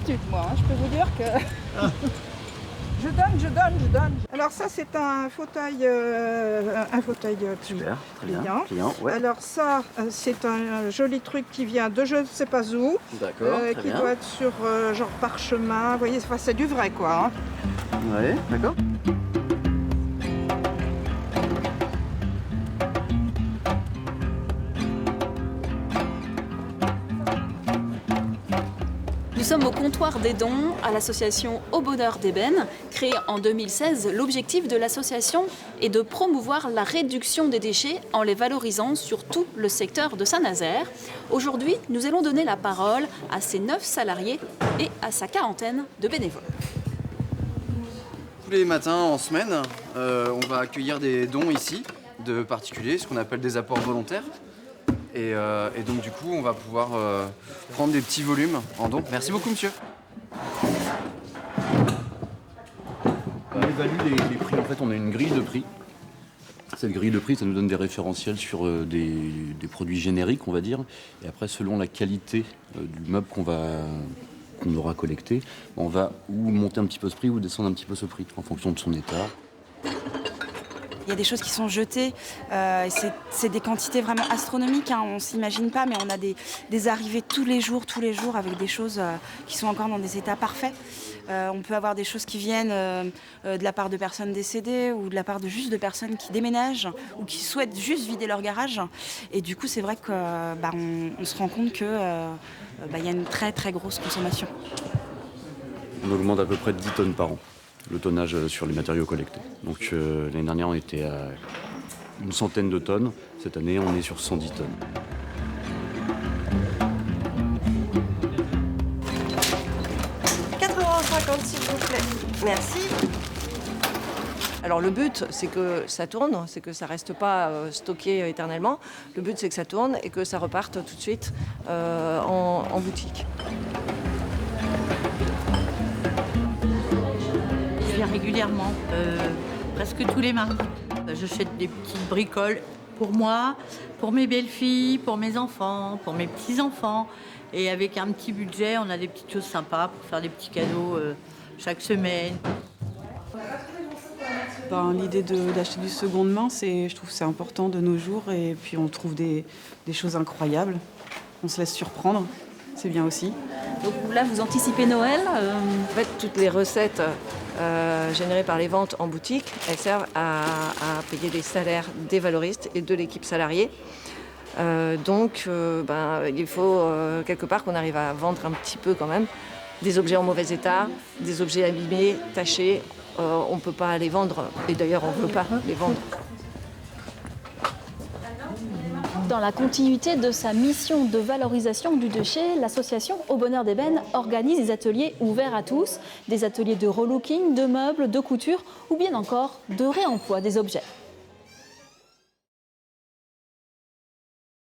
l'habitude, moi. Je peux vous dire que je donne. Alors ça, c'est un fauteuil Super, très pliant. Pliant, ouais. Alors ça, c'est un joli truc qui vient de je ne sais pas où, D'accord, très qui bien. doit être sur genre parchemin. Vous voyez, enfin, c'est du vrai, quoi. Ouais, d'accord. Nous sommes au comptoir des dons à l'association Au Bonheur d'Ébène. Créée en 2016, l'objectif de l'association est de promouvoir la réduction des déchets en les valorisant sur tout le secteur de Saint-Nazaire. Aujourd'hui, nous allons donner la parole à ses 9 salariés et à sa quarantaine de bénévoles. Tous les matins en semaine, on va accueillir des dons ici de particuliers, ce qu'on appelle des apports volontaires. Et donc du coup, on va pouvoir prendre des petits volumes en dons. Merci beaucoup, monsieur. On évalue les prix. En fait, on a une grille de prix. Cette grille de prix, ça nous donne des référentiels sur des produits génériques, on va dire. Et après, selon la qualité du meuble qu'on aura collecté, on va ou monter un petit peu ce prix ou descendre un petit peu ce prix en fonction de son état. Il y a des choses qui sont jetées, et c'est des quantités vraiment astronomiques, hein, on ne s'imagine pas, mais on a des arrivées tous les jours avec des choses qui sont encore dans des états parfaits. On peut avoir des choses qui viennent de la part de personnes décédées ou de la part juste de personnes qui déménagent ou qui souhaitent juste vider leur garage. Et du coup, c'est vrai qu'on se rend compte qu'il y a une très très grosse consommation. On augmente à peu près de 10 tonnes par an, le tonnage sur les matériaux collectés. Donc l'année dernière, on était à une centaine de tonnes. Cette année, on est sur 110 tonnes. €4,50 s'il vous plaît. Merci. Alors le but, c'est que ça tourne, c'est que ça ne reste pas stocké éternellement. Le but, c'est que ça tourne et que ça reparte tout de suite en boutique. Je viens régulièrement, presque tous les mardis. J'achète des petites bricoles pour moi, pour mes belles-filles, pour mes enfants, pour mes petits-enfants. Et avec un petit budget, on a des petites choses sympas pour faire des petits cadeaux chaque semaine. L'idée d'acheter du seconde main, je trouve que c'est important de nos jours. Et puis on trouve des choses incroyables. On se laisse surprendre, c'est bien aussi. Donc là, vous anticipez Noël En fait, toutes les recettes générées par les ventes en boutique, elles servent à payer les salaires des valoristes et de l'équipe salariée. Donc, il faut quelque part qu'on arrive à vendre un petit peu quand même des objets en mauvais état, des objets abîmés, tachés. On ne peut pas les vendre, et d'ailleurs on ne veut pas les vendre. Dans la continuité de sa mission de valorisation du déchet, l'association Au Bonheur d'Ébène organise des ateliers ouverts à tous, des ateliers de relooking, de meubles, de couture ou bien encore de réemploi des objets.